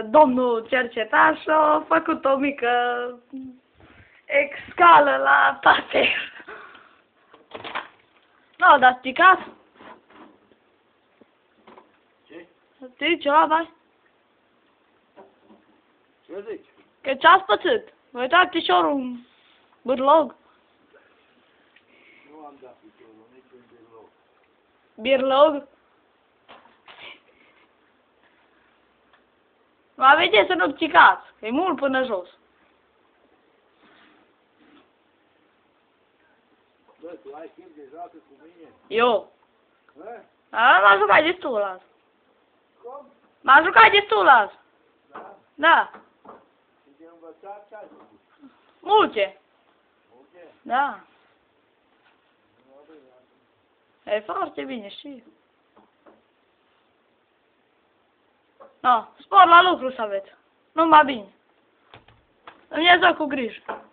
domnul cercetar și a făcut o mică escală la toate. Nu, dar stricat? Ce? Știi ceva, bai? Ce zici? Că ce-ați pățit? Vă uitați piciorul în bârlog? Nu am dat piciorul, nici un birlou. Birlog? Mă vedeți să nu pțicați, că e mult până jos. Bă, tu ai chef de joacă cu mine? Eu? Hă? M-am jucat destul azi. Cum? M-am jucat destul azi. Da? Da. Și de învățat ce ai făcut? Multe. Multe? Da. Nu, bă, E foarte bine, știi? No, spor la lucru să aveți. Numai bine. Dumnezeu cu grijă.